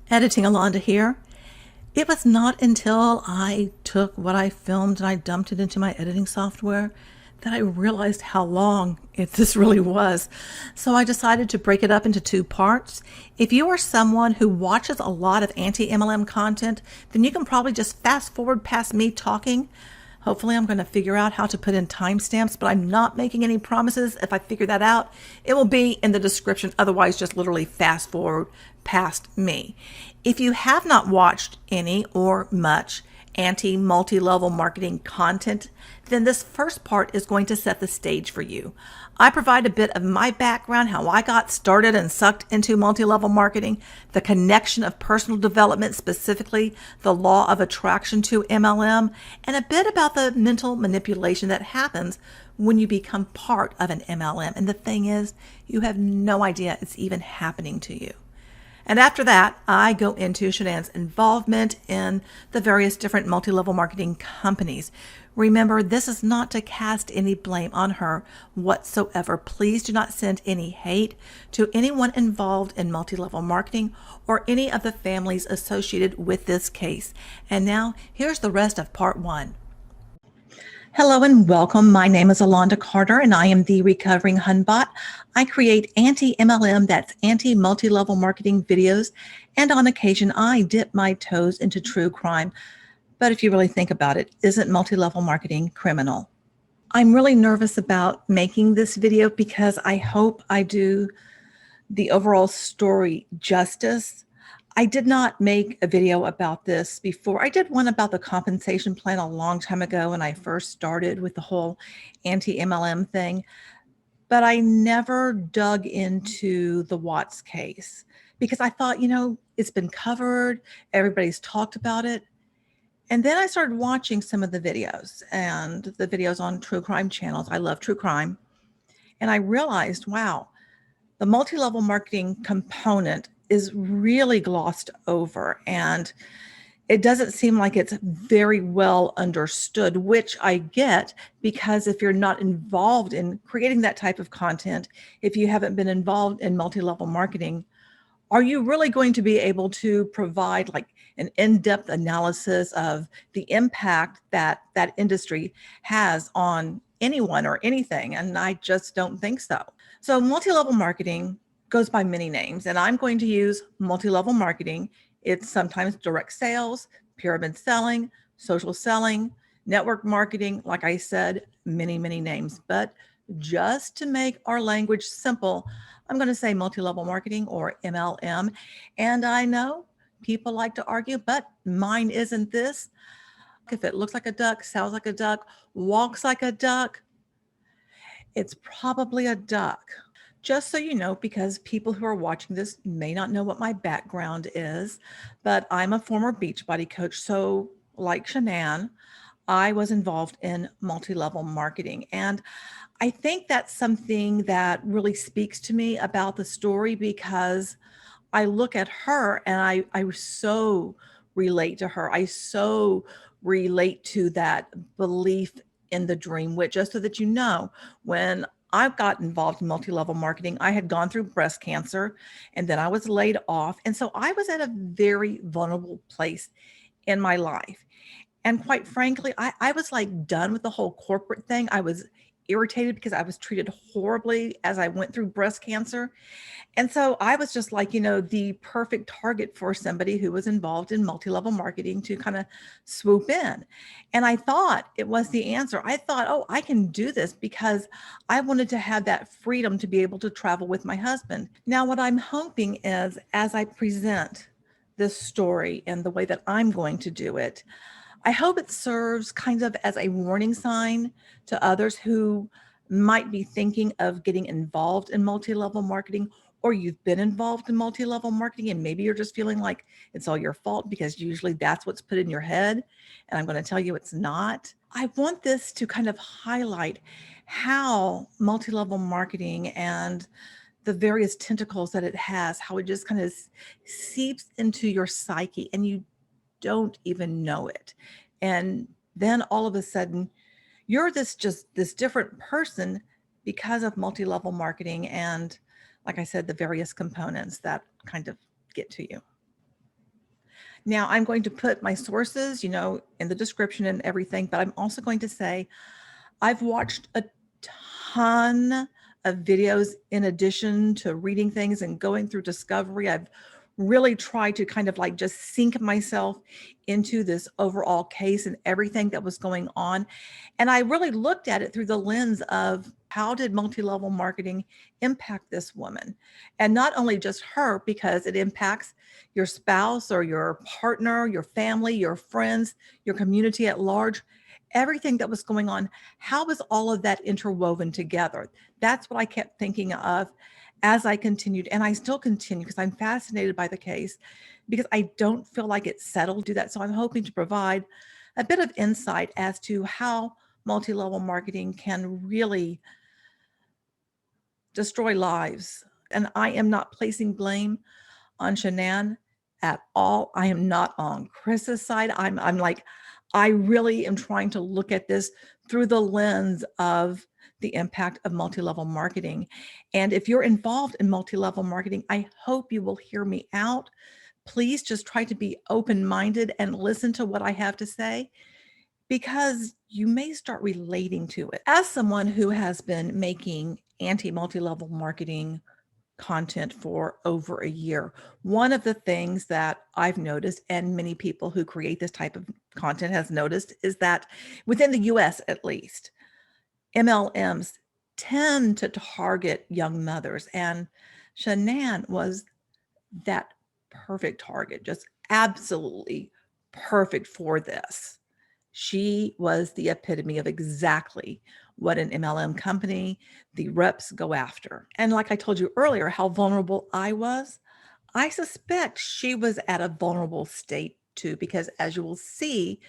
Editing Alonda here. It was not until I took what I filmed and I dumped it into my editing software that I realized how long this really was. So I decided to break it up into two parts. If you are someone who watches a lot of anti-MLM content, then you can probably just fast forward past me talking. Hopefully I'm going to figure out how to put in timestamps, but I'm not making any promises. If I figure that out, it will be in the description. Otherwise, just literally fast forward past me. If you have not watched any or much multi-level marketing content, then this first part is going to set the stage for you. I provide a bit of my background, how I got started and sucked into multi-level marketing, the connection of personal development, specifically the law of attraction to MLM, and a bit about the mental manipulation that happens when you become part of an MLM. And the thing is, you have no idea it's even happening to you. And after that, I go into Shanann's involvement in the various different multi-level marketing companies. Remember, this is not to cast any blame on her whatsoever. Please do not send any hate to anyone involved in multi-level marketing or any of the families associated with this case. And now, here's the rest of part one. Hello and welcome. My name is Alonda Carter and I am the recovering Hunbot. I create anti-MLM, that's anti-multi-level marketing videos, and on occasion I dip my toes into true crime. But if you really think about it, isn't multi-level marketing criminal? I'm really nervous about making this video because I hope I do the overall story justice. I did not make a video about this before. I did one about the compensation plan a long time ago when I first started with the whole anti-MLM thing, but I never dug into the Watts case because I thought, it's been covered, everybody's talked about it. And then I started watching some of the videos and the videos on true crime channels. I love true crime. And I realized, wow, the multi-level marketing component is really glossed over, and it doesn't seem like it's very well understood, which I get, because if you're not involved in creating that type of content, if you haven't been involved in multi-level marketing, are you really going to be able to provide like an in-depth analysis of the impact that that industry has on anyone or anything? And I just don't think so. So multi-level marketing goes by many names, and I'm going to use multi-level marketing. It's sometimes direct sales, pyramid selling, social selling, network marketing. Like I said, many, many names. But just to make our language simple, I'm going to say multi-level marketing or MLM. And I know people like to argue, but mine isn't this. If it looks like a duck, sounds like a duck, walks like a duck, it's probably a duck. Just so you know, because people who are watching this may not know what my background is, but I'm a former Beachbody coach. So like Shanann, I was involved in multi-level marketing. And I think that's something that really speaks to me about the story, because I look at her and I so relate to her. I so relate to that belief in the dream witch. Just so that you know, when I got involved in multi-level marketing, I had gone through breast cancer and then I was laid off. And so I was at a very vulnerable place in my life. And quite frankly, I was like done with the whole corporate thing. I was irritated because I was treated horribly as I went through breast cancer. And so I was just like, the perfect target for somebody who was involved in multi-level marketing to kind of swoop in. And I thought it was the answer. I thought, oh, I can do this, because I wanted to have that freedom to be able to travel with my husband. Now, what I'm hoping is, as I present this story and the way that I'm going to do it, I hope it serves kind of as a warning sign to others who might be thinking of getting involved in multi-level marketing, or you've been involved in multi-level marketing and maybe you're just feeling like it's all your fault, because usually that's what's put in your head. And I'm going to tell you it's not. I want this to kind of highlight how multi-level marketing and the various tentacles that it has, how it just kind of seeps into your psyche and you don't even know it. And then all of a sudden, you're this different person because of multi-level marketing and, like I said, the various components that kind of get to you. Now, I'm going to put my sources, in the description and everything, but I'm also going to say I've watched a ton of videos in addition to reading things and going through discovery. I've really tried to kind of like just sink myself into this overall case and everything that was going on. And I really looked at it through the lens of how did multi-level marketing impact this woman? And not only just her, because it impacts your spouse or your partner, your family, your friends, your community at large, everything that was going on. How was all of that interwoven together? That's what I kept thinking of as I continued. And I still continue because I'm fascinated by the case because I don't feel like it's settled to do that. So I'm hoping to provide a bit of insight as to how multi-level marketing can really destroy lives. And I am not placing blame on Shanann at all. I am not on Chris's side. I'm like, I really am trying to look at this through the lens of the impact of multi-level marketing. And if you're involved in multi-level marketing, I hope you will hear me out. Please just try to be open-minded and listen to what I have to say because you may start relating to it. As someone who has been making anti-multi-level marketing content for over a year, one of the things that I've noticed, and many people who create this type of content has noticed, is that within the US at least, MLMs tend to target young mothers. And Shanann was that perfect target, just absolutely perfect for this. She was the epitome of exactly what an MLM company, the reps go after. And like I told you earlier, how vulnerable I was, I suspect she was at a vulnerable state too, because as you will see,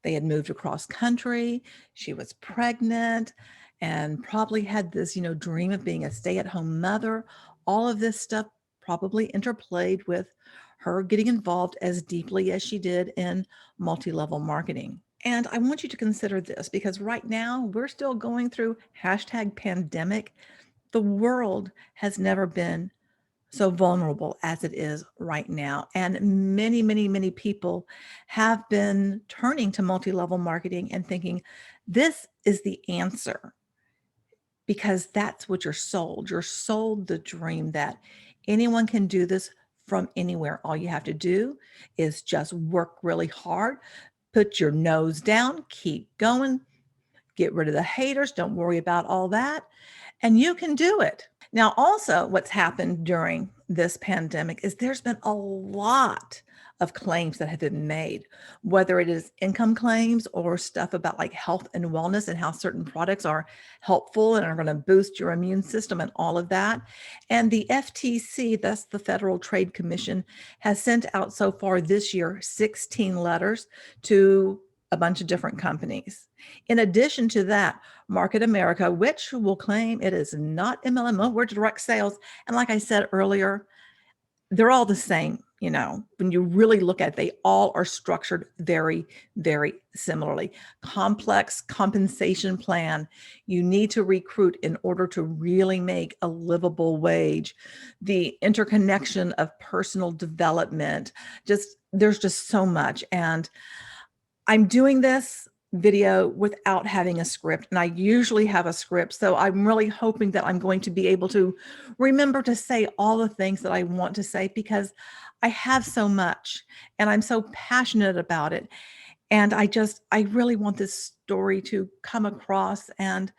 they had moved across country. She was pregnant and probably had this, dream of being a stay-at-home mother. All of this stuff probably interplayed with her getting involved as deeply as she did in multi-level marketing. And I want you to consider this because right now we're still going through hashtag pandemic. The world has never been so vulnerable as it is right now. And many, many, many people have been turning to multi-level marketing and thinking this is the answer because that's what you're sold. You're sold the dream that anyone can do this from anywhere. All you have to do is just work really hard, put your nose down, keep going, get rid of the haters, don't worry about all that, and you can do it. Now, also, what's happened during this pandemic is there's been a lot of claims that have been made, whether it is income claims or stuff about like health and wellness and how certain products are helpful and are going to boost your immune system and all of that. And the FTC, that's the Federal Trade Commission, has sent out so far this year 16 letters to a bunch of different companies. In addition to that, Market America, which will claim it is not MLM, we're direct sales. And like I said earlier, they're all the same. When you really look at it, they all are structured very, very similarly. Complex compensation plan. You need to recruit in order to really make a livable wage. The interconnection of personal development, there's just so much. And I'm doing this video without having a script, and I usually have a script. So I'm really hoping that I'm going to be able to remember to say all the things that I want to say because I have so much and I'm so passionate about it. And I really want this story to come across and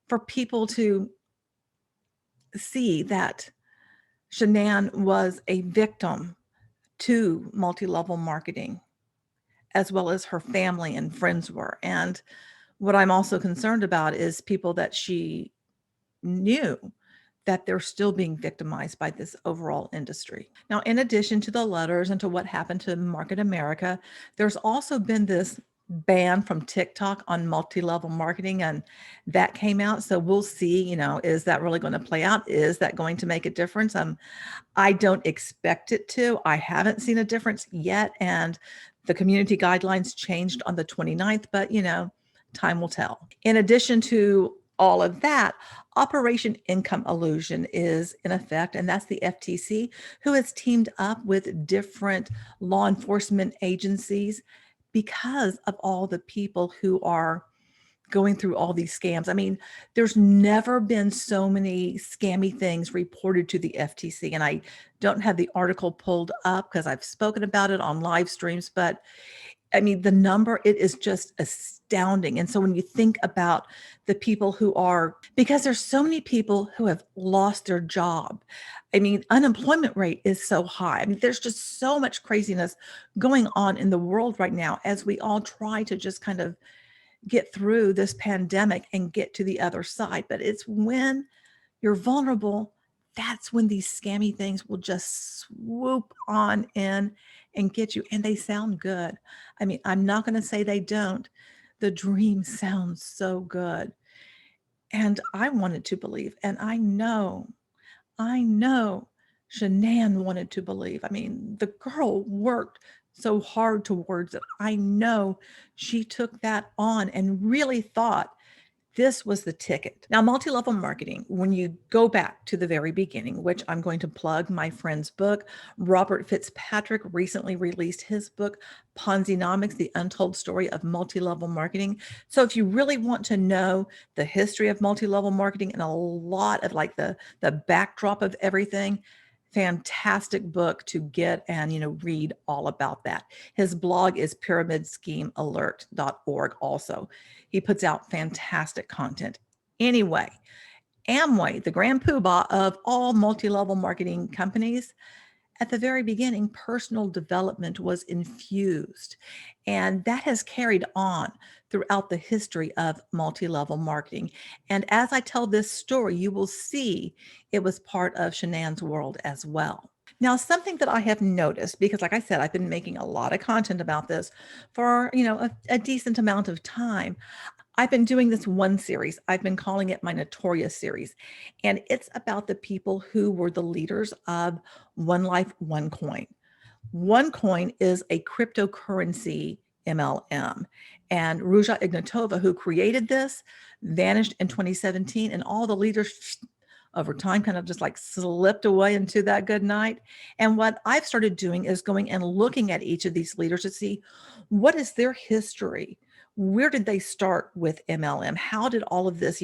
for people to see that Shanann was a victim to multi-level marketing, as well as her family and friends were. And what I'm also concerned about is people that she knew that they're still being victimized by this overall industry. Now, in addition to the letters and to what happened to Market America, there's also been this ban from TikTok on multi-level marketing, and that came out. So we'll see, is that really going to play out? Is that going to make a difference? I don't expect it to. I haven't seen a difference yet. And the community guidelines changed on the 29th, but time will tell. In addition to all of that, Operation Income Illusion is in effect, and that's the FTC, who has teamed up with different law enforcement agencies because of all the people who are going through all these scams. I mean, there's never been so many scammy things reported to the FTC. And I don't have the article pulled up because I've spoken about it on live streams, but I mean, the number, it is just astounding. And so when you think about the people who are, because there's so many people who have lost their job. I mean, unemployment rate is so high. I mean, there's just so much craziness going on in the world right now as we all try to just kind of get through this pandemic and get to the other side. But it's when you're vulnerable, that's when these scammy things will just swoop on in and get you. And they sound good. I mean, I'm not going to say they don't. The dream sounds so good. And I wanted to believe. And I know Shanann wanted to believe. I mean, the girl worked so hard towards it. I know she took that on and really thought this was the ticket. Now, multi-level marketing, when you go back to the very beginning, which I'm going to plug my friend's book, Robert Fitzpatrick recently released his book, Ponzinomics, The Untold Story of Multi-Level Marketing. So if you really want to know the history of multi-level marketing and a lot of like the backdrop of everything, fantastic book to get and read all about that. His blog is pyramidschemealert.org also. He puts out fantastic content. Anyway, Amway, the grand poobah of all multi-level marketing companies, at the very beginning, personal development was infused, and that has carried on throughout the history of multi-level marketing. And as I tell this story, you will see it was part of Shanann's world as well. Now, something that I have noticed, because like I said, I've been making a lot of content about this for, a decent amount of time. I've been doing this one series. I've been calling it my Notorious series. And it's about the people who were the leaders of One Life, One Coin. OneCoin is a cryptocurrency MLM. And Ruja Ignatova, who created this, vanished in 2017. And all the leaders over time kind of just like slipped away into that good night. And what I've started doing is going and looking at each of these leaders to see what is their history. Where did they start with MLM? How did all of this,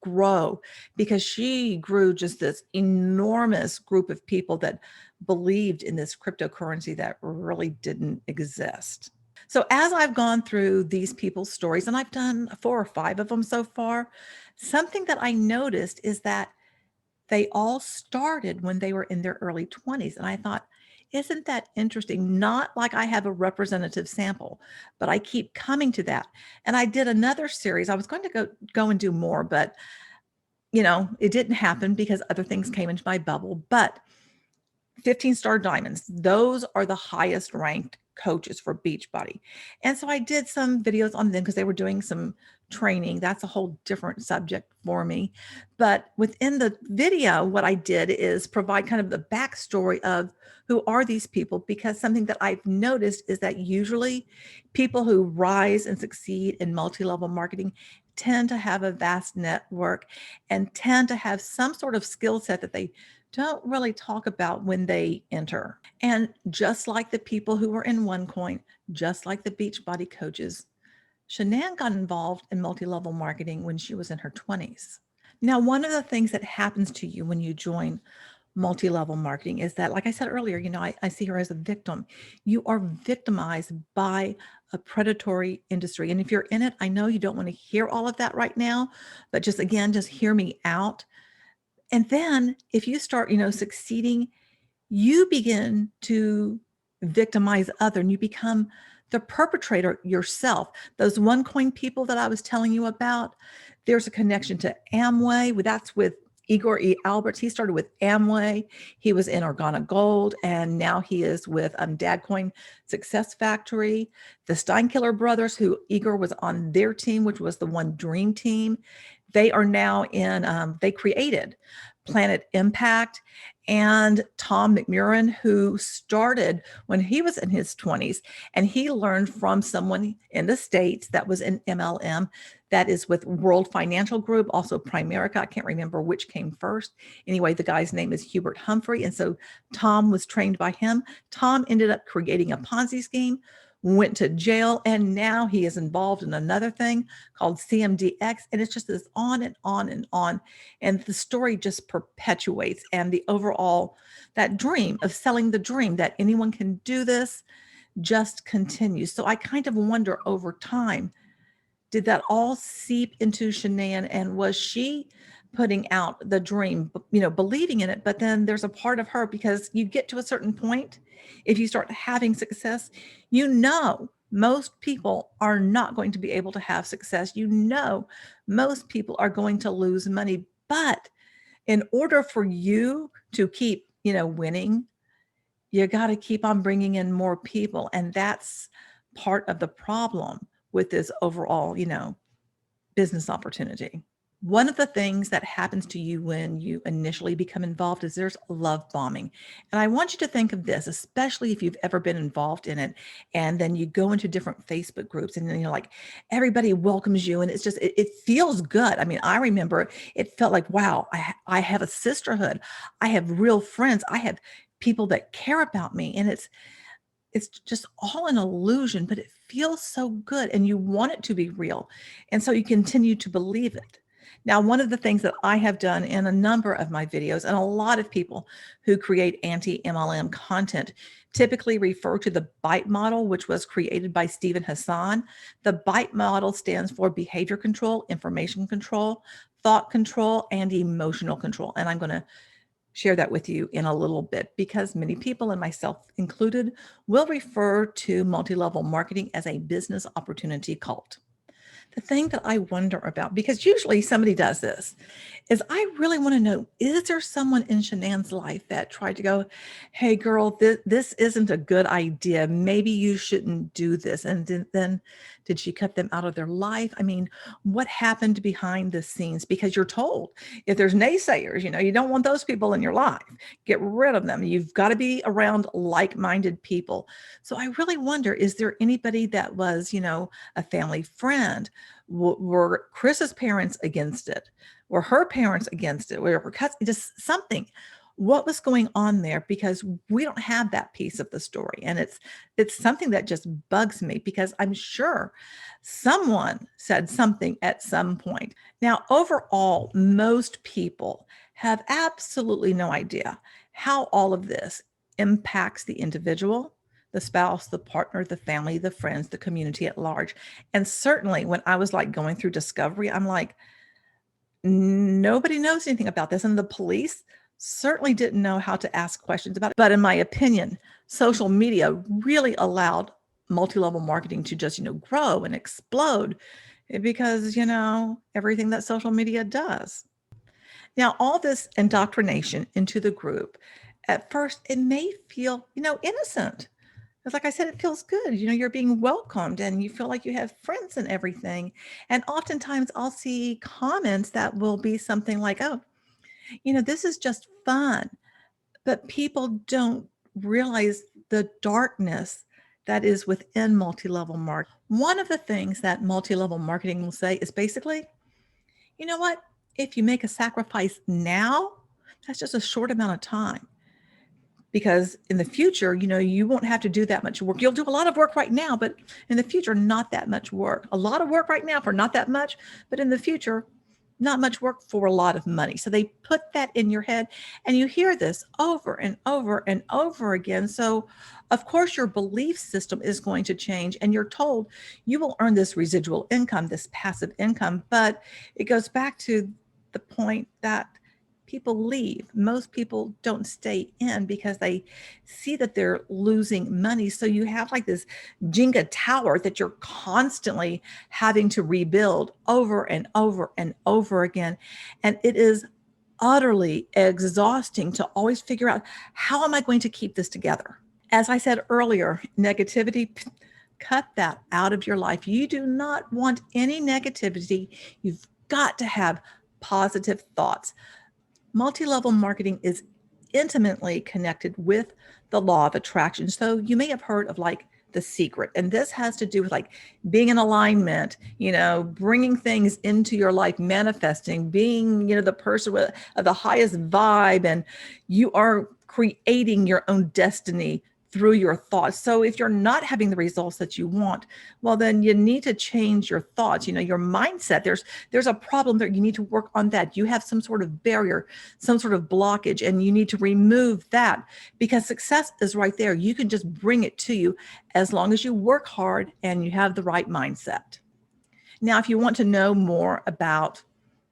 grow? Because she grew just this enormous group of people that believed in this cryptocurrency that really didn't exist. So as I've gone through these people's stories, and I've done 4 or 5 of them so far, something that I noticed is that they all started when they were in their early 20s. And I thought, isn't that interesting? Not like I have a representative sample, but I keep coming to that. And I did another series. I was going to go and do more, but it didn't happen because other things came into my bubble. But 15-star diamonds, those are the highest ranked coaches for Beachbody. And so I did some videos on them because they were doing some training. That's a whole different subject for me. But within the video, what I did is provide kind of the backstory of who are these people, because something that I've noticed is that usually people who rise and succeed in multi-level marketing tend to have a vast network and tend to have some sort of skill set that they don't really talk about when they enter. And just like the people who were in OneCoin, just like the Beachbody coaches, Shanann got involved in multi-level marketing when she was in her 20s. Now, one of the things that happens to you when you join multi-level marketing is that, like I said earlier, I see her as a victim. You are victimized by a predatory industry. And if you're in it, I know you don't want to hear all of that right now, but just hear me out. And then if you start, succeeding, you begin to victimize other and you become the perpetrator yourself. Those OneCoin people that I was telling you about, there's a connection to Amway. That's with Igor E. Alberts. He started with Amway. He was in Organa Gold, and now he is with Dadcoin Success Factory. The Steinkiller brothers, who Igor was on their team, which was the One Dream team, they are now in, they created Planet Impact. And Tom McMurran, who started when he was in his 20s, and he learned from someone in the States that was in MLM, that is with World Financial Group, also Primerica. I can't remember which came first. Anyway, the guy's name is Hubert Humphrey. And so Tom was trained by him. Tom ended up creating a Ponzi scheme, went to jail, and now he is involved in another thing called CMDX. And it's just this on and on and on. And the story just perpetuates. And the overall, that dream of selling the dream that anyone can do this just continues. So I kind of wonder over time, did that all seep into Shanann, and was she putting out the dream, believing in it? But then there's a part of her, because you get to a certain point, if you start having success, most people are not going to be able to have success. Most people are going to lose money. But in order for you to keep, winning, you got to keep on bringing in more people. And that's part of the problem with this overall, business opportunity. One of the things that happens to you when you initially become involved is there's love bombing. And I want you to think of this, especially if you've ever been involved in it. And then you go into different Facebook groups, and then like everybody welcomes you, and it's just, it feels good. I mean, I remember it felt like, wow, I have a sisterhood. I have real friends. I have people that care about me. And it's just all an illusion, but it feels so good, and you want it to be real. And so you continue to believe it. Now, one of the things that I have done in a number of my videos, and a lot of people who create anti-MLM content typically refer to the BITE model, which was created by Stephen Hassan. The BITE model stands for behavior control, information control, thought control, and emotional control. And I'm going to share that with you in a little bit, because many people, and myself included, will refer to multi-level marketing as a business opportunity cult. The thing that I wonder about, because usually somebody does this, is I really want to know, is there someone in Shanann's life that tried to go, hey girl, this isn't a good idea. Maybe you shouldn't do this. And then did she cut them out of their life? I mean, what happened behind the scenes? Because you're told, if there's naysayers, you don't want those people in your life. Get rid of them. You've got to be around like-minded people. So I really wonder, is there anybody that was, a family friend? Were Chris's parents against it? Were her parents against it? Were her cousins, just something? What was going on there? Because we don't have that piece of the story. And it's something that just bugs me, because I'm sure someone said something at some point. Now, overall, most people have absolutely no idea how all of this impacts the individual, the spouse, the partner, the family, the friends, the community at large. And certainly when I was like going through discovery, I'm like, nobody knows anything about this. And the police certainly didn't know how to ask questions about it. But in my opinion, social media really allowed multi-level marketing to just, grow and explode, because, everything that social media does. Now, all this indoctrination into the group, at first, it may feel, innocent. Because like I said, it feels good. You're being welcomed, and you feel like you have friends and everything. And oftentimes I'll see comments that will be something like, oh, this is just fun. But people don't realize the darkness that is within multi-level marketing. One of the things that multi-level marketing will say is basically, you know what? If you make a sacrifice now, that's just a short amount of time. Because in the future, you won't have to do that much work. You'll do a lot of work right now, but in the future, not that much work. A lot of work right now for not that much, but in the future, not much work for a lot of money. So they put that in your head, and you hear this over and over and over again. So of course your belief system is going to change, and you're told you will earn this residual income, this passive income. But it goes back to the point that people leave. Most people don't stay in because they see that they're losing money. So you have like this Jenga tower that you're constantly having to rebuild over and over and over again. And it is utterly exhausting to always figure out, how am I going to keep this together? As I said earlier, negativity, cut that out of your life. You do not want any negativity. You've got to have positive thoughts. Multi-level marketing is intimately connected with the law of attraction. So you may have heard of like The Secret, and this has to do with like being in alignment, bringing things into your life, manifesting, being, the person with the highest vibe, and you are creating your own destiny through your thoughts. So if you're not having the results that you want, well, then you need to change your thoughts, your mindset. There's a problem there. You need to work on that. You have some sort of barrier, some sort of blockage, and you need to remove that, because success is right there. You can just bring it to you as long as you work hard and you have the right mindset. Now, if you want to know more about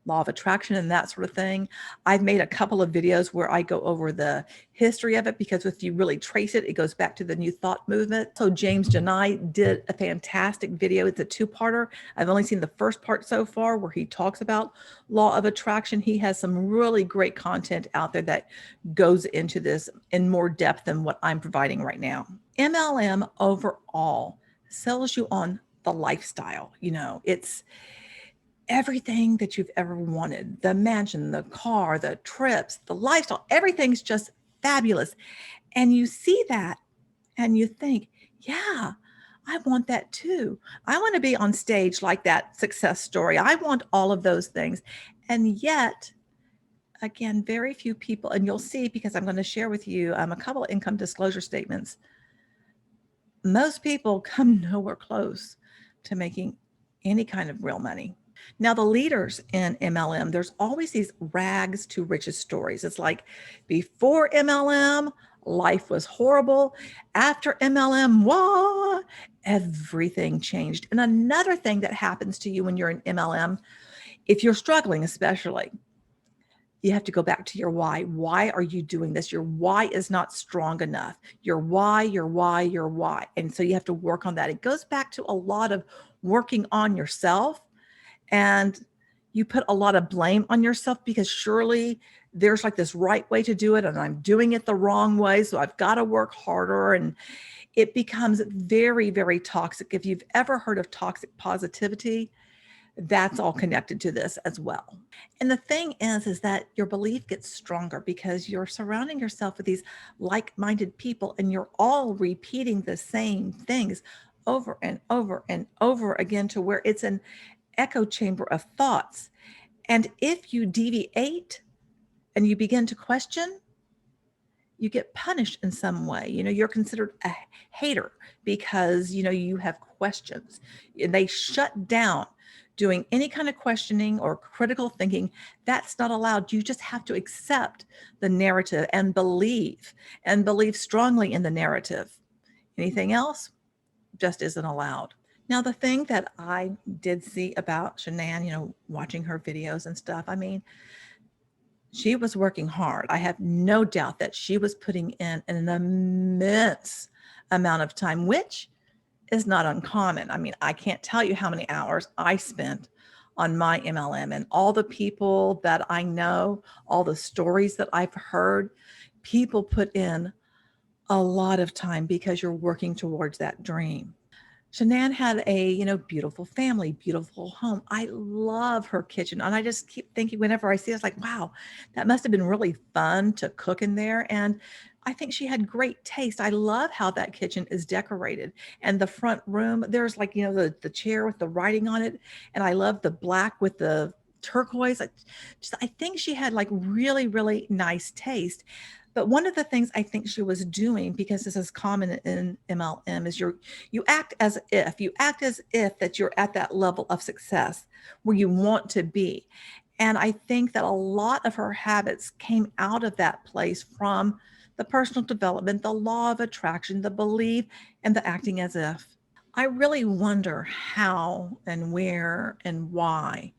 law of attraction and that sort of thing, I've made a couple of videos where I go over the history of it, because if you really trace it, it goes back to the New Thought movement. So James Janai did a fantastic video. It's a two-parter. I've only seen the first part so far, where he talks about law of attraction. He has some really great content out there that goes into this in more depth than what I'm providing right now. MLM overall sells you on the lifestyle. It's everything that you've ever wanted: the mansion, the car, the trips, the lifestyle, everything's just fabulous. And you see that and you think, yeah, I want that too. I want to be on stage like that success story. I want all of those things. And yet, again, very few people, and you'll see, because I'm going to share with you a couple of income disclosure statements. Most people come nowhere close to making any kind of real money. Now, the leaders in MLM, there's always these rags to riches stories. It's like, before MLM, life was horrible. After MLM, wah, everything changed. And another thing that happens to you when you're in MLM, if you're struggling especially, you have to go back to your why. Why are you doing this? Your why is not strong enough. Your why, your why, your why. And so you have to work on that. It goes back to a lot of working on yourself, and you put a lot of blame on yourself, because surely there's like this right way to do it, and I'm doing it the wrong way, so I've got to work harder. And it becomes very, very toxic. If you've ever heard of toxic positivity, that's all connected to this as well. And the thing is that your belief gets stronger because you're surrounding yourself with these like-minded people, and you're all repeating the same things over and over and over again, to where it's an echo chamber of thoughts. And if you deviate and you begin to question, you get punished in some way. You're considered a hater because, you have questions. They shut down doing any kind of questioning or critical thinking. That's not allowed. You just have to accept the narrative and believe strongly in the narrative. Anything else just isn't allowed. Now, the thing that I did see about Shanann, watching her videos and stuff, I mean, she was working hard. I have no doubt that she was putting in an immense amount of time, which is not uncommon. I mean, I can't tell you how many hours I spent on my MLM, and all the people that I know, all the stories that I've heard. People put in a lot of time because you're working towards that dream. Shanann had a, beautiful family, beautiful home. I love her kitchen. And I just keep thinking, whenever I see it, it's like, wow, that must have been really fun to cook in there. And I think she had great taste. I love how that kitchen is decorated. And the front room, there's like, the chair with the writing on it. And I love the black with the turquoise. I think she had like really, really nice taste. But one of the things I think she was doing, because this is common in MLM, is you act as if that you're at that level of success where you want to be. And I think that a lot of her habits came out of that place, from the personal development, the law of attraction, the belief, and the acting as if. I really wonder how and where and why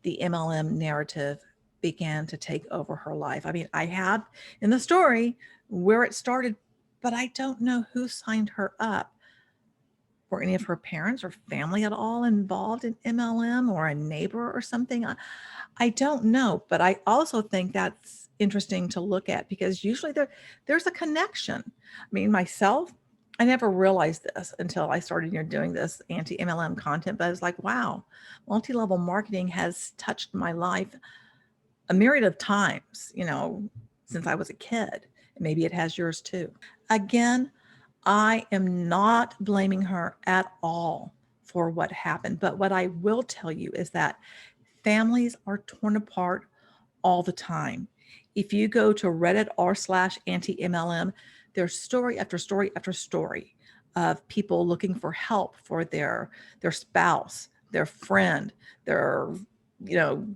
the MLM narrative began to take over her life. I mean, I have in the story where it started, but I don't know who signed her up. were any of her parents or family at all involved in MLM, or a neighbor or something? I don't know, but I also think that's interesting to look at, because usually there's a connection. I mean, myself, I never realized this until I started doing this anti-MLM content, but I was like, wow, multi-level marketing has touched my life a myriad of times, since I was a kid. Maybe it has yours too. Again, I am not blaming her at all for what happened, but what I will tell you is that families are torn apart all the time. If you go to Reddit r/anti-MLM, there's story after story after story of people looking for help for their spouse, their friend, their, you know,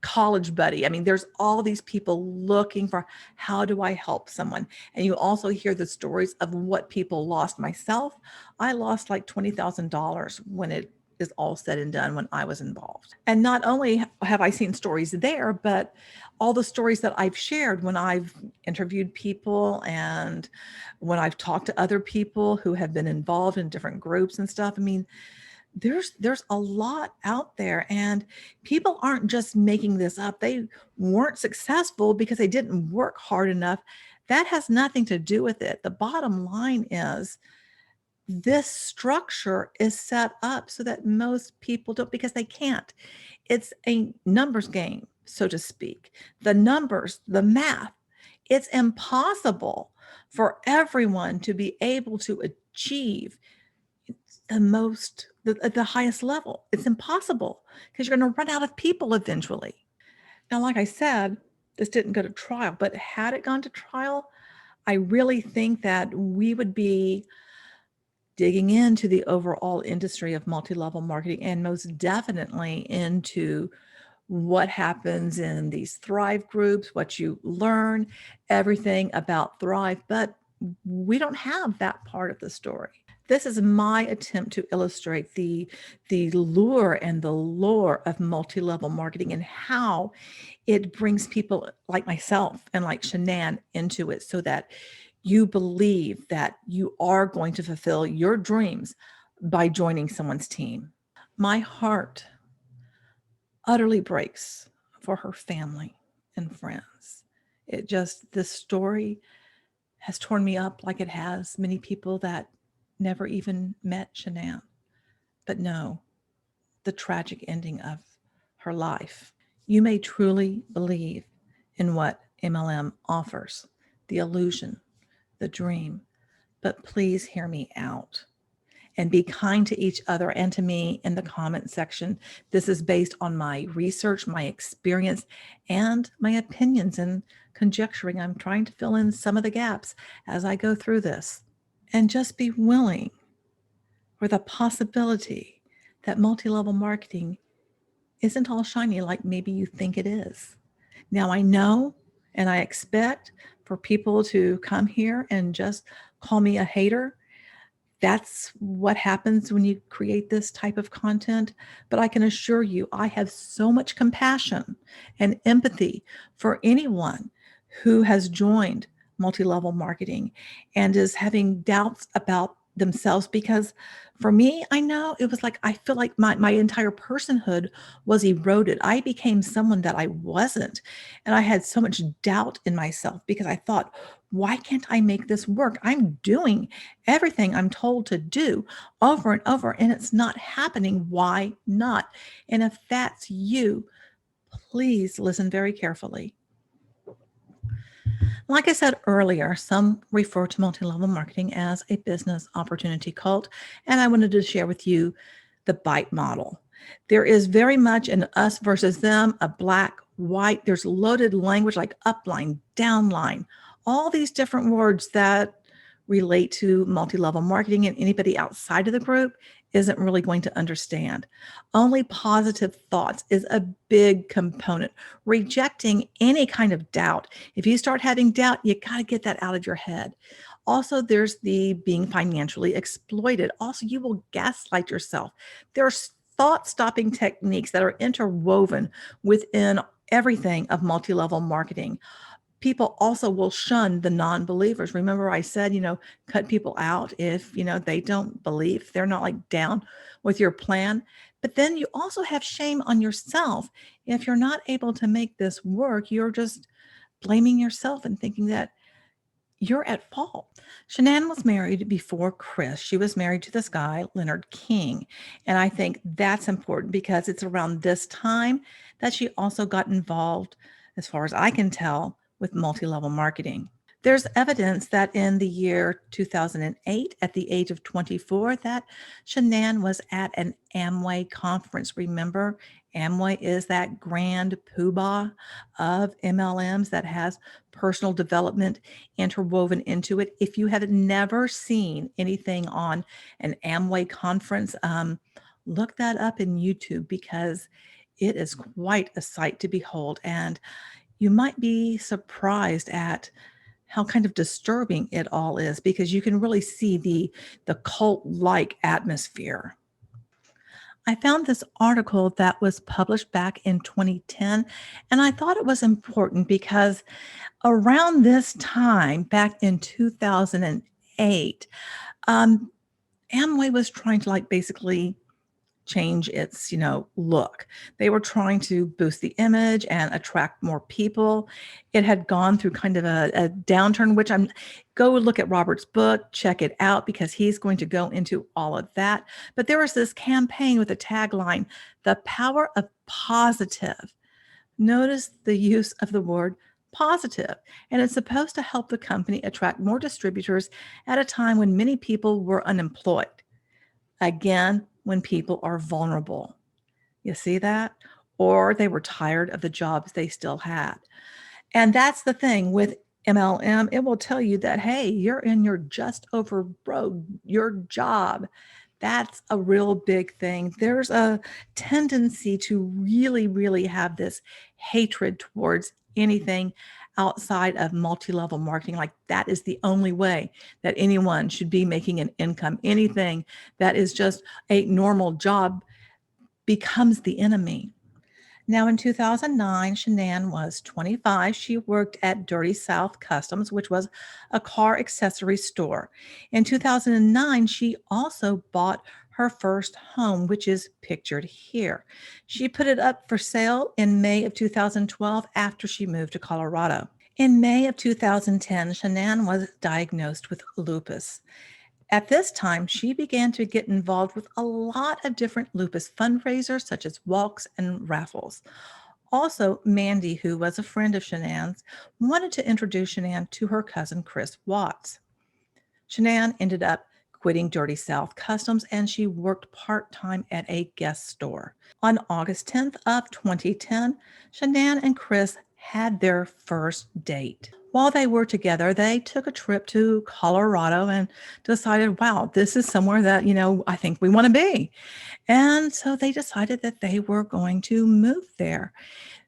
college buddy. I mean, there's all these people looking for, how do I help someone? And you also hear the stories of what people lost. Myself, I lost like $20,000 when it is all said and done when I was involved. And not only have I seen stories there, but all the stories that I've shared when I've interviewed people and when I've talked to other people who have been involved in different groups and stuff. I mean, there's a lot out there, and people aren't just making this up. They weren't successful because they didn't work hard enough. That has nothing to do with it. The bottom line is, this structure is set up so that most people don't, because they can't. It's a numbers game, so to speak. The numbers, the math, it's impossible for everyone to be able to achieve the highest level. It's impossible, because you're going to run out of people eventually. Now, like I said, this didn't go to trial, but had it gone to trial, I really think that we would be digging into the overall industry of multi-level marketing, and most definitely into what happens in these Thrive groups, what you learn, everything about Thrive. But we don't have that part of the story. This is my attempt to illustrate the lure and the lore of multi-level marketing, and how it brings people like myself and like Shanann into it, so that you believe that you are going to fulfill your dreams by joining someone's team. My heart utterly breaks for her family and friends. This story has torn me up, like it has many people that never even met Shanann, but know the tragic ending of her life. You may truly believe in what MLM offers, the illusion, the dream, but please hear me out and be kind to each other and to me in the comment section. This is based on my research, my experience, and my opinions and conjecturing. I'm trying to fill in some of the gaps as I go through this. And just be willing for the possibility that multi-level marketing isn't all shiny like maybe you think it is. Now, I know and I expect for people to come here and just call me a hater. That's what happens when you create this type of content. But I can assure you, I have so much compassion and empathy for anyone who has joined multi-level marketing and is having doubts about themselves. Because for me, I know it was like, I feel like my entire personhood was eroded. I became someone that I wasn't. And I had so much doubt in myself, because I thought, why can't I make this work? I'm doing everything I'm told to do over and over, and it's not happening. Why not? And if that's you, please listen very carefully. Like I said earlier, some refer to multi-level marketing as a business opportunity cult, and I wanted to share with you the BITE model. There is very much an us versus them, a black, white. There's loaded language like upline, downline, all these different words that relate to multi-level marketing, and anybody outside of the group isn't really going to understand. Only positive thoughts is a big component. Rejecting any kind of doubt. If you start having doubt, you got to get that out of your head. Also, there's the being financially exploited. Also, you will gaslight yourself. There's thought-stopping techniques that are interwoven within everything of multi-level marketing. people also will shun the non-believers. Remember I said, cut people out if, they don't believe, they're not like down with your plan. But then you also have shame on yourself. If you're not able to make this work, you're just blaming yourself and thinking that you're at fault. Shanann was married before Chris. She was married to this guy, Leonard King. And I think that's important because it's around this time that she also got involved, as far as I can tell, with multi-level marketing. There's evidence that in the year 2008, at the age of 24, that Shanann was at an Amway conference. Remember, Amway is that grand poobah of MLMs that has personal development interwoven into it. If you have never seen anything on an Amway conference, look that up in YouTube because it is quite a sight to behold. And you might be surprised at how kind of disturbing it all is because you can really see the cult-like atmosphere. I found this article that was published back in 2010, and I thought it was important because around this time, back in 2008, um, Amway was trying to like basically change its, look. They were trying to boost the image and attract more people. It had gone through kind of a downturn, which go look at Robert's book, check it out because he's going to go into all of that. But there was this campaign with a tagline, "The Power of Positive." Notice the use of the word positive, and it's supposed to help the company attract more distributors at a time when many people were unemployed. Again, when people are vulnerable. You see that? Or they were tired of the jobs they still had. And that's the thing with MLM. It will tell you that, hey, you're in your just over broke, your job. That's a real big thing. There's a tendency to really, really have this hatred towards anything outside of multi-level marketing. Like that is the only way that anyone should be making an income. Anything that is just a normal job becomes the enemy. Now, in 2009, Shanann was 25. She worked at Dirty South Customs, which was a car accessory store. In 2009, she also bought her first home, which is pictured here. She put it up for sale in May of 2012 after she moved to Colorado. In May of 2010, Shanann was diagnosed with lupus. At this time, she began to get involved with a lot of different lupus fundraisers, such as walks and raffles. Also, Mandy, who was a friend of Shanann's, wanted to introduce Shanann to her cousin Chris Watts. Shanann ended up quitting Dirty South Customs and she worked part-time at a guest store. On August 10th of 2010, Shanann and Chris had their first date. While they were together, they took a trip to Colorado and decided, wow, this is somewhere that, I think we want to be. And so they decided that they were going to move there.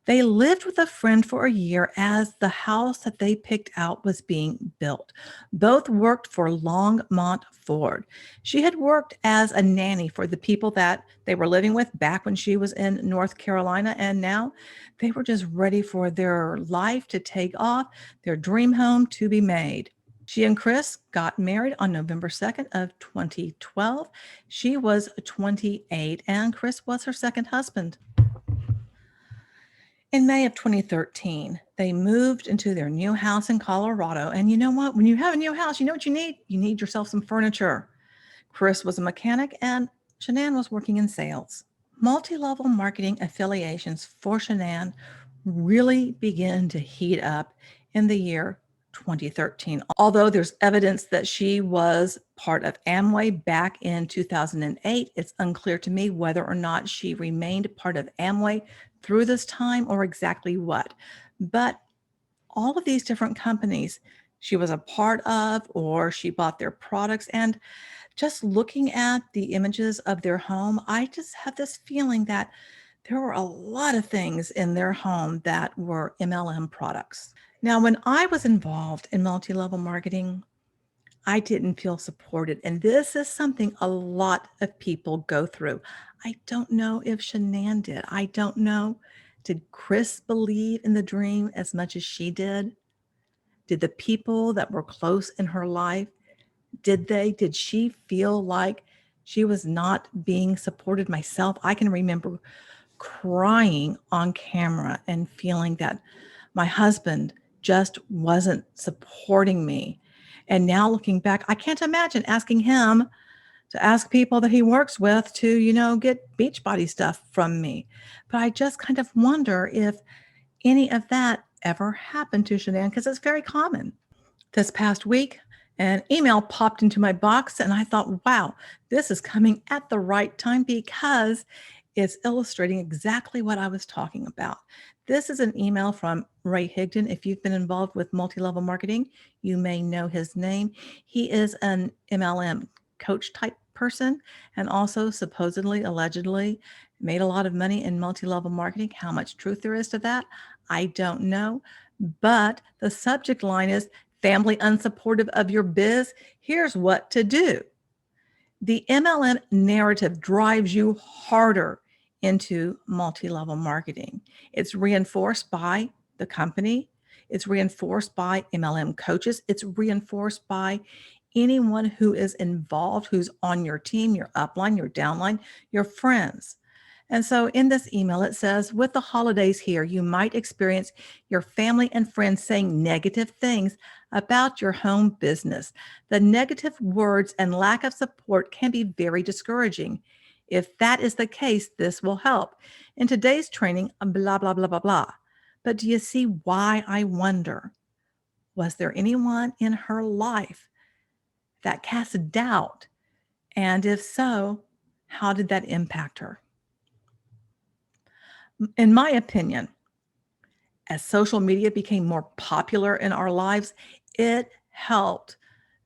They lived with a friend for a year as the house that they picked out was being built. Both worked for Longmont Ford. She had worked as a nanny for the people that they were living with back when she was in North Carolina, and now they were just ready for their life to take off, their dream home to be made. She and Chris got married on November 2nd of 2012. She was 28 and Chris was her second husband. In May of 2013, they moved into their new house in Colorado. And you know what? When you have a new house, you know what you need? You need yourself some furniture. Chris was a mechanic and Shanann was working in sales. Multi-level marketing affiliations for Shanann really began to heat up in the year 2013. Although there's evidence that she was part of Amway back in 2008, it's unclear to me whether or not she remained part of Amway through this time or exactly what. But all of these different companies she was a part of or she bought their products, and just looking at the images of their home, I just have this feeling that there were a lot of things in their home that were MLM products. Now, when I was involved in multi-level marketing, I didn't feel supported. And this is something a lot of people go through. I don't know if Shanann did. I don't know. Did Chris believe in the dream as much as she did? Did the people that were close in her life, did she feel like she was not being supported? Myself, I can remember crying on camera and feeling that my husband just wasn't supporting me. And now looking back, I can't imagine asking him to ask people that he works with to, get Beachbody stuff from me. But I just kind of wonder if any of that ever happened to Shanann, because it's very common. This past week, an email popped into my box, and I thought, wow, this is coming at the right time because it's illustrating exactly what I was talking about. This is an email from Ray Higdon. If you've been involved with multi-level marketing, you may know his name. He is an MLM coach type person and also supposedly, allegedly, made a lot of money in multi-level marketing. How much truth there is to that, I don't know. But the subject line is family unsupportive of your biz. Here's what to do. The MLM narrative drives you harder into multi-level marketing. It's reinforced by the company. It's reinforced by MLM coaches. It's reinforced by anyone who is involved, who's on your team, your upline, your downline, your friends. And so in this email, it says, with the holidays here, you might experience your family and friends saying negative things about your home business. The negative words and lack of support can be very discouraging. If that is the case, this will help. In today's training, blah, blah, blah, blah, blah. But do you see why I wonder? Was there anyone in her life that cast doubt? And if so, how did that impact her? In my opinion, as social media became more popular in our lives, it helped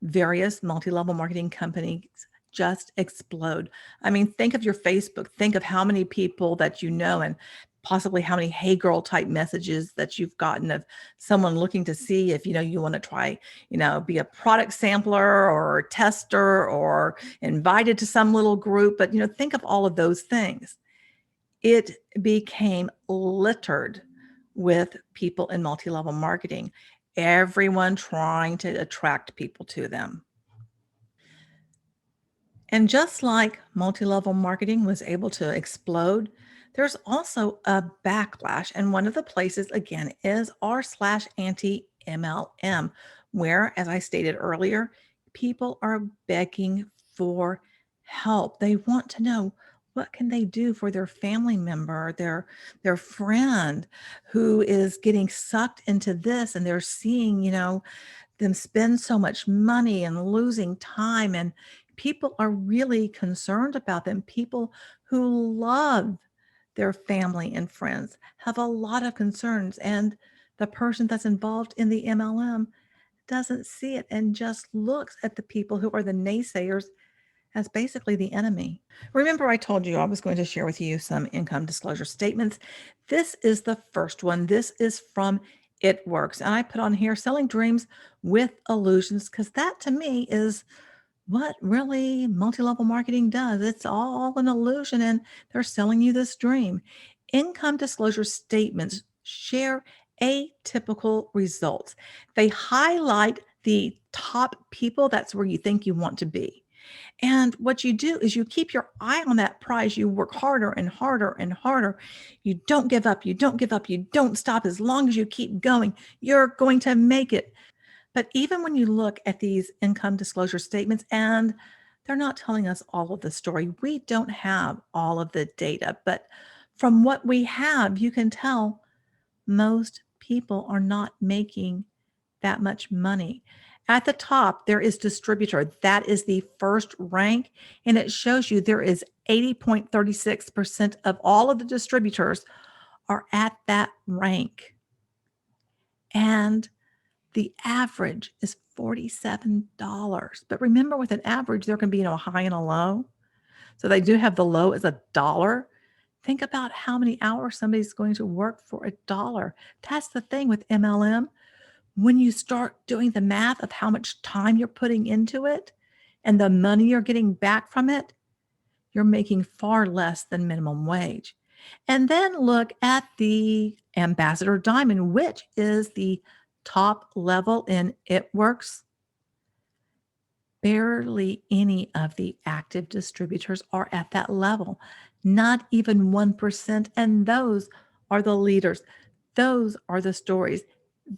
various multi-level marketing companies just explode. I mean, think of your Facebook, think of how many people that you know, and possibly how many hey girl type messages that you've gotten of someone looking to see if, you want to try, be a product sampler or a tester or invited to some little group. But, think of all of those things. It became littered with people in multi-level marketing, everyone trying to attract people to them. And just like multi-level marketing was able to explode, there's also a backlash. And one of the places, again, is r/anti-MLM, where, as I stated earlier, people are begging for help. They want to know, what can they do for their family member, their friend who is getting sucked into this, and they're seeing, them spend so much money and losing time, and people are really concerned about them. People who love their family and friends have a lot of concerns, and the person that's involved in the MLM doesn't see it and just looks at the people who are the naysayers as basically the enemy. Remember, I told you I was going to share with you some income disclosure statements. This is the first one. This is from ItWorks. And I put on here, selling dreams with illusions, because that to me is what really multi-level marketing does. It's all an illusion, and they're selling you this dream. Income disclosure statements share atypical results. They highlight the top people. That's where you think you want to be. And what you do is you keep your eye on that prize. You work harder and harder and harder. You don't give up. You don't give up. You don't stop. As long as you keep going, you're going to make it. But even when you look at these income disclosure statements, and they're not telling us all of the story, we don't have all of the data. But from what we have, you can tell most people are not making that much money. At the top, there is distributor. That is the first rank, and it shows you there is 80.36% of all of the distributors are at that rank. And the average is $47. But remember, with an average, there can be a high and a low. So they do have the low as $1. Think about how many hours somebody's going to work for $1. That's the thing with MLM. When you start doing the math of how much time you're putting into it and the money you're getting back from it, you're making far less than minimum wage. And then look at the Ambassador Diamond, which is the top level in ItWorks, barely any of the active distributors are at that level, not even 1%. And those are the leaders. Those are the stories.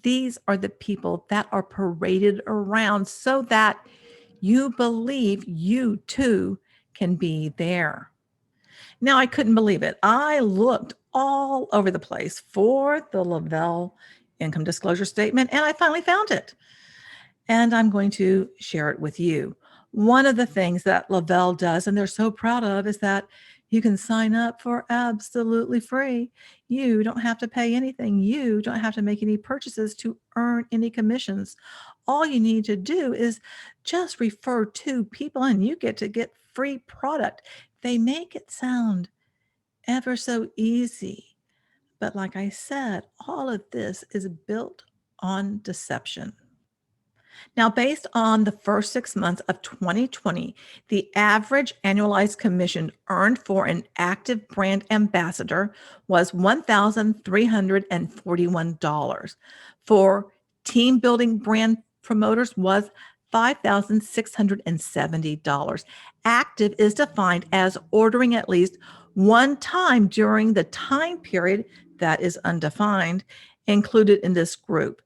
These are the people that are paraded around so that you believe you too can be there. Now, I couldn't believe it. I looked all over the place for the Le-Vel income disclosure statement, and I finally found it. And I'm going to share it with you. One of the things that Le-Vel does, and they're so proud of, is that you can sign up for absolutely free. You don't have to pay anything. You don't have to make any purchases to earn any commissions. All you need to do is just refer two people and you get to get free product. They make it sound ever so easy. But like I said, all of this is built on deception. Now, based on the first 6 months of 2020, the average annualized commission earned for an active brand ambassador was $1,341. For team building brand promoters was $5,670. Active is defined as ordering at least one time during the time period that is undefined, included in this group.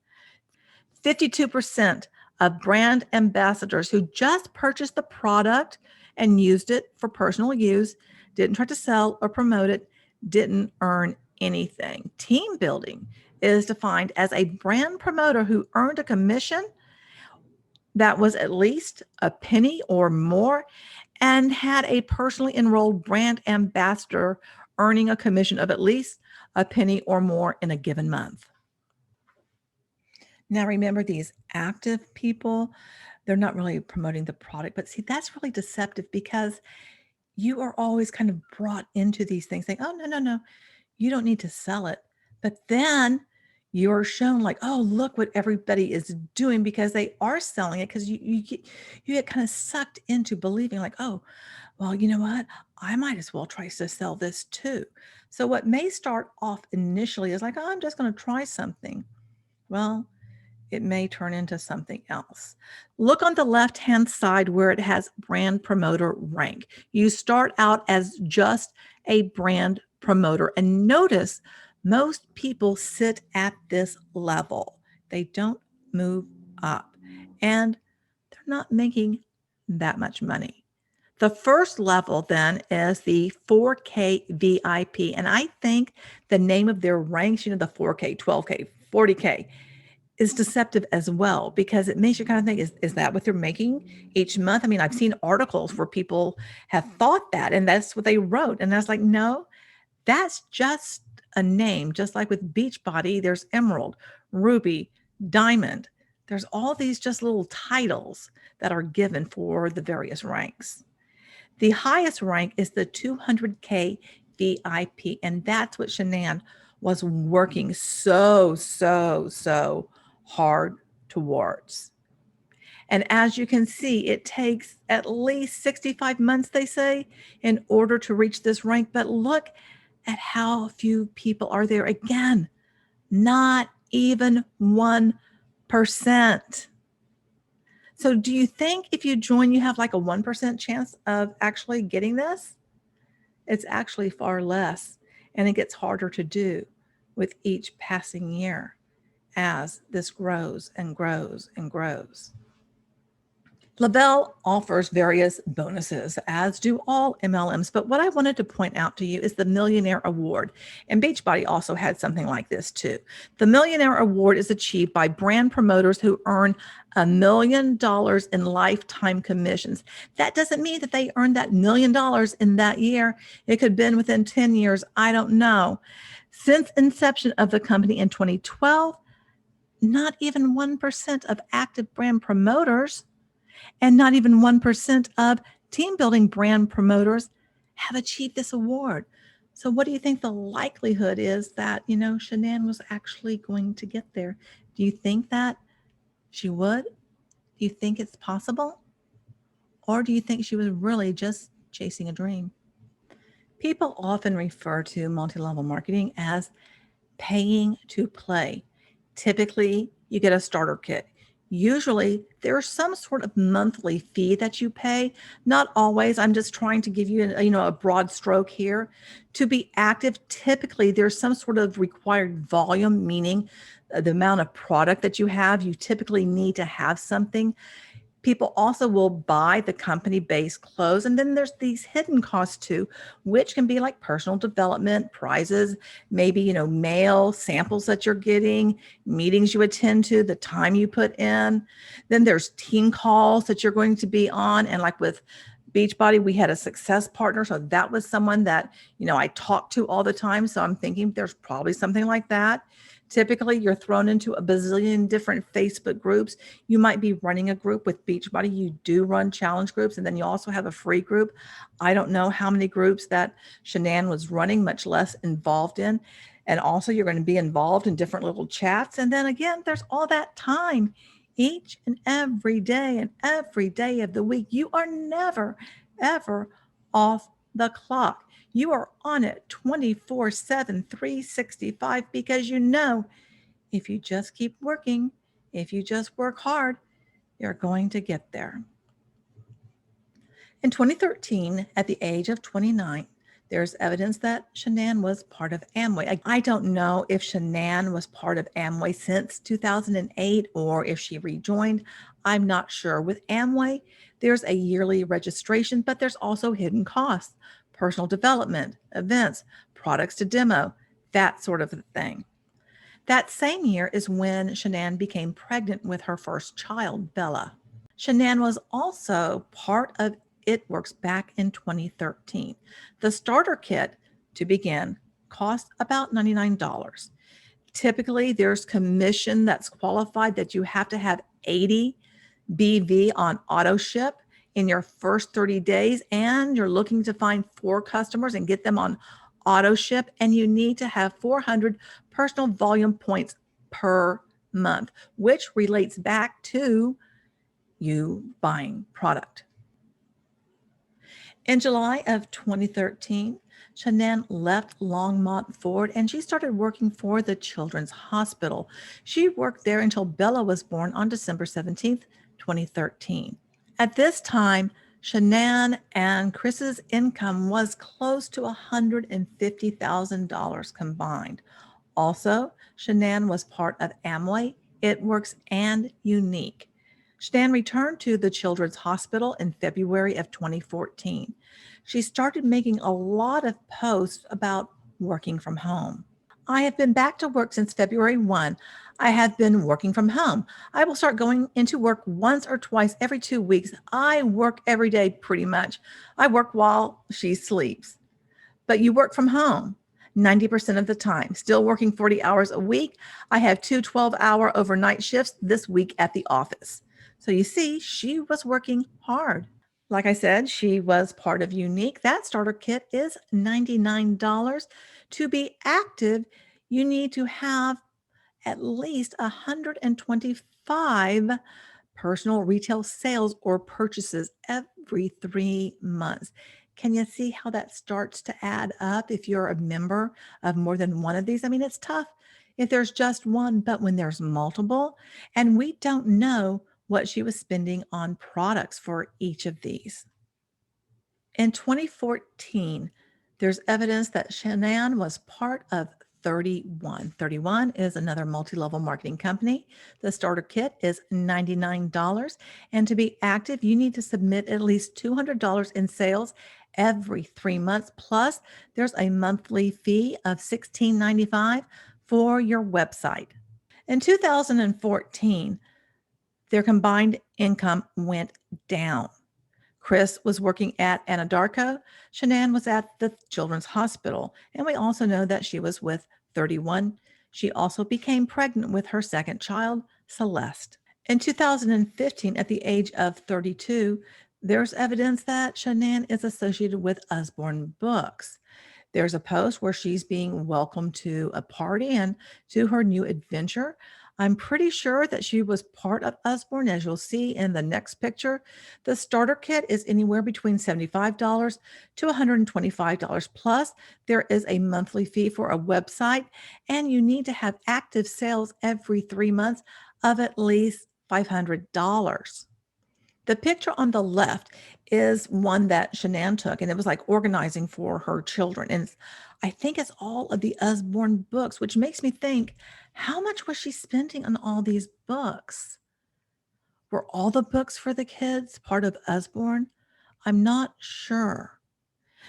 52% of brand ambassadors who just purchased the product and used it for personal use, didn't try to sell or promote it, didn't earn anything. Team building is defined as a brand promoter who earned a commission that was at least a penny or more and had a personally enrolled brand ambassador earning a commission of at least a penny or more in a given month. Now, remember, these active people, they're not really promoting the product, but see, that's really deceptive because you are always kind of brought into these things saying, oh, no, no, no, you don't need to sell it. But then you're shown like, oh, look what everybody is doing because they are selling it because you get kind of sucked into believing like, oh, well, you know what? I might as well try to sell this too. So what may start off initially is like, oh, I'm just going to try something. Well, it may turn into something else. Look on the left-hand side where it has brand promoter rank. You start out as just a brand promoter, and notice most people sit at this level. They don't move up, and they're not making that much money. The first level then is the 4K VIP, and I think the name of their ranks, the 4K, 12K, 40K, is deceptive as well because it makes you kind of think, is that what they're making each month? I mean, I've seen articles where people have thought that, and that's what they wrote. And that's like, no, that's just a name. Just like with Beachbody, there's Emerald, Ruby, Diamond. There's all these just little titles that are given for the various ranks. The highest rank is the 200K VIP, and that's what Shanann was working so hard towards. And as you can see, it takes at least 65 months, they say, in order to reach this rank. But look at how few people are there. Again, not even 1%. So do you think if you join, you have like a 1% chance of actually getting this? It's actually far less, and it gets harder to do with each passing year as this grows and grows and grows. Le-Vel offers various bonuses, as do all MLMs, but what I wanted to point out to you is the Millionaire Award, and Beachbody also had something like this too. The Millionaire Award is achieved by brand promoters who earn $1 million in lifetime commissions. That doesn't mean that they earned that $1 million in that year. It could have been within 10 years. I don't know. Since inception of the company in 2012, not even 1% of active brand promoters and not even 1% of team building brand promoters have achieved this award. So what do you think the likelihood is that, Shanann was actually going to get there? Do you think that she would? Do you think it's possible? Or do you think she was really just chasing a dream? People often refer to multi-level marketing as paying to play. Typically, you get a starter kit. Usually there's some sort of monthly fee that you pay. Not always. I'm just trying to give you, a broad stroke here. To be active, typically there's some sort of required volume, meaning the amount of product that you have. You typically need to have something. People also will buy the company-based clothes. And then there's these hidden costs too, which can be like personal development, prizes, maybe, mail, samples that you're getting, meetings you attend to, the time you put in. Then there's team calls that you're going to be on. And like with Beachbody, we had a success partner. So that was someone that, I talked to all the time. So I'm thinking there's probably something like that. Typically, you're thrown into a bazillion different Facebook groups. You might be running a group with Beachbody. You do run challenge groups, and then you also have a free group. I don't know how many groups that Shanann was running, much less involved in. And also, you're going to be involved in different little chats. And then again, there's all that time each and every day of the week. You are never, ever off the clock. You are on it 24/7, 365, because if you just keep working, if you just work hard, you're going to get there. In 2013, at the age of 29, there's evidence that Shanann was part of Amway. I don't know if Shanann was part of Amway since 2008 or if she rejoined. I'm not sure. With Amway, there's a yearly registration, but there's also hidden costs, personal development, events, products to demo, that sort of thing. That same year is when Shanann became pregnant with her first child, Bella. Shanann was also part of ItWorks back in 2013. The starter kit, to begin, cost about $99. Typically, there's commission that's qualified that you have to have 80 BV on auto ship in your first 30 days, and you're looking to find 4 customers and get them on auto ship, and you need to have 400 personal volume points per month, which relates back to you buying product. In July of 2013, Shanann left Longmont Ford and she started working for the Children's Hospital. She worked there until Bella was born on December 17th, 2013. At this time, Shanann and Chris's income was close to $150,000 combined. Also, Shanann was part of Amway, ItWorks, and Younique. Shanann returned to the Children's Hospital in February of 2014. She started making a lot of posts about working from home. I have been back to work since February 1. I have been working from home. I will start going into work once or twice every 2 weeks. I work every day pretty much. I work while she sleeps. But you work from home 90% of the time, still working 40 hours a week. I have 2 12-hour overnight shifts this week at the office. So you see, she was working hard. Like I said, she was part of Younique. That starter kit is $99. To be active, you need to have at least 125 personal retail sales or purchases every 3 months. Can you see how that starts to add up if you're a member of more than one of these? I mean, it's tough if there's just one, but when there's multiple, and we don't know what she was spending on products for each of these. In 2014, there's evidence that Shanann was part of 31. 31 is another multi-level marketing company. The starter kit is $99. And to be active, you need to submit at least $200 in sales every 3 months. Plus, there's a monthly fee of $16.95 for your website. In 2014, their combined income went down. Chris was working at Anadarko. Shanann was at the Children's Hospital. And we also know that she was with 31. She also became pregnant with her second child, Celeste. In 2015, at the age of 32, there's evidence that Shanann is associated with Usborne Books. There's a post where she's being welcomed to a party and to her new adventure. I'm pretty sure that she was part of Usborne, as you'll see in the next picture. The starter kit is anywhere between $75 to $125. Plus, there is a monthly fee for a website, and you need to have active sales every 3 months. of at least $500. The picture on the left is one that Shanann took, and it was like organizing for her children. And I think it's all of the Usborne books, which makes me think, how much was she spending on all these books? Were all the books for the kids part of Usborne? I'm not sure.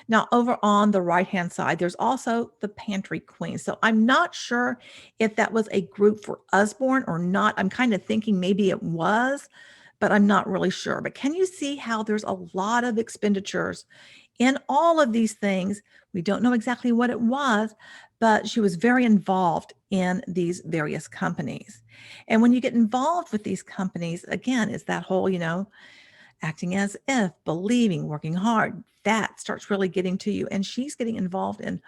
Now, over on the right-hand side, there's also the Pantry Queen. So I'm not sure if that was a group for Usborne or not. I'm kind of thinking maybe it was, but I'm not really sure. But can you see how there's a lot of expenditures in all of these things? We don't know exactly what it was, but she was very involved in these various companies. And when you get involved with these companies, again, it's that whole, acting as if, believing, working hard, that starts really getting to you. And she's getting involved in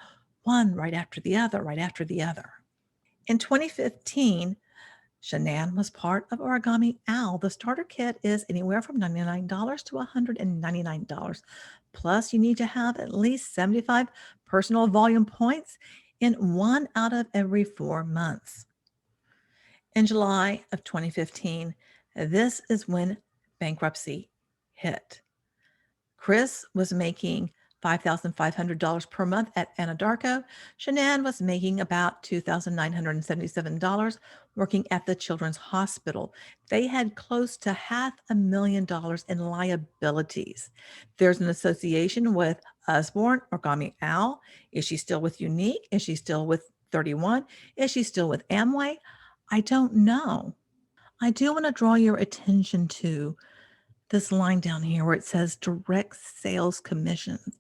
one right after the other, right after the other. In 2015, Shanann was part of Origami Owl. The starter kit is anywhere from $99 to $199. Plus, you need to have at least 75 personal volume points in 1 out of every 4 months. In July of 2015, this is when bankruptcy hit. Chris was making $5,500 per month at Anadarko. Shanann was making about $2,977 working at the Children's Hospital. They had close to $500,000 in liabilities. There's an association with Usborne, Origami Owl. Is she still with Younique? Is she still with 31? Is she still with Amway? I don't know. I do want to draw your attention to this line down here where it says direct sales commissions.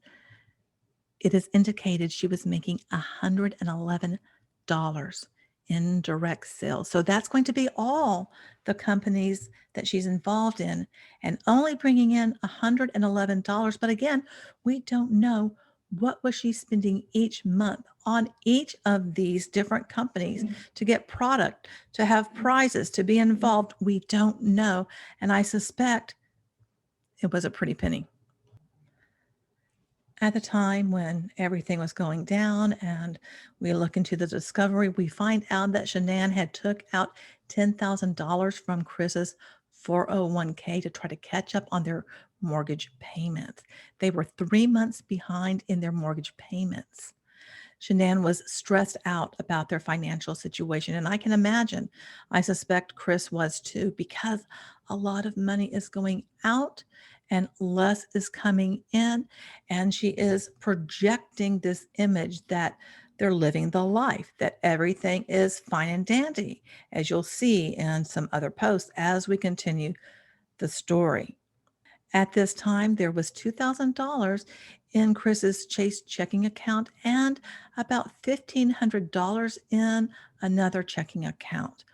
It is indicated she was making $111 in direct sales. So that's going to be all the companies that she's involved in and only bringing in $111. But again, we don't know what was she spending each month on each of these different companies to get product, to have prizes, to be involved. We don't know. And I suspect it was a pretty penny. At the time when everything was going down and we look into the discovery, we find out that Shanann had took out $10,000 from Chris's 401k to try to catch up on their mortgage payments. They were 3 months behind in their mortgage payments. Shanann was stressed out about their financial situation, and I can imagine, I suspect Chris was too, because a lot of money is going out and less is coming in, and she is projecting this image that they're living the life, that everything is fine and dandy, as you'll see in some other posts as we continue the story. At this time, there was $2,000 in Chris's Chase checking account and about $1,500 in another checking account.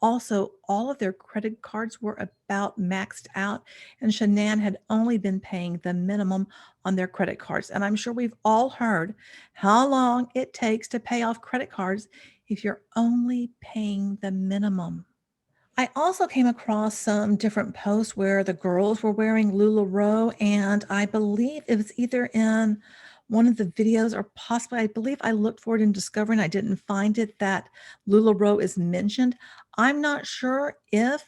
Also, all of their credit cards were about maxed out, and Shanann had only been paying the minimum on their credit cards. And I'm sure we've all heard how long it takes to pay off credit cards if you're only paying the minimum. I also came across some different posts where the girls were wearing LuLaRoe, and I believe it was either in one of the videos or possibly, I believe I looked for it in Discovery and I didn't find it, that LuLaRoe is mentioned. I'm not sure if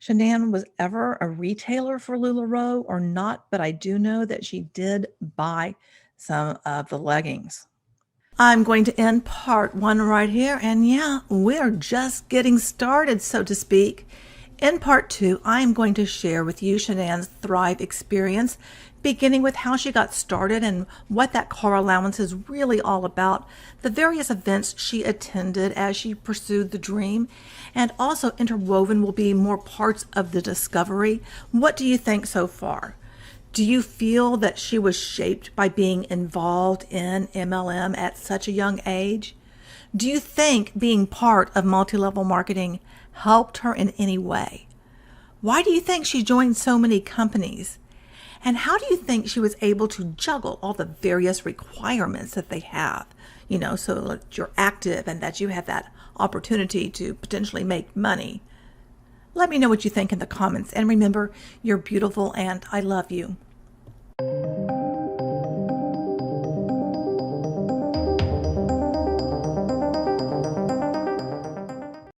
Shanann was ever a retailer for LuLaRoe or not, but I do know that she did buy some of the leggings. I'm going to end part 1 right here. And yeah, we're just getting started, so to speak. In part 2, I'm going to share with you Shanann's Thrive experience, beginning with how she got started and what that car allowance is really all about, the various events she attended as she pursued the dream, and also interwoven will be more parts of the discovery. What do you think so far? Do you feel that she was shaped by being involved in MLM at such a young age? Do you think being part of multi-level marketing helped her in any way? Why do you think she joined so many companies? And how do you think she was able to juggle all the various requirements that they have, so that you're active and that you have that opportunity to potentially make money? Let me know what you think in the comments. And remember, you're beautiful and I love you.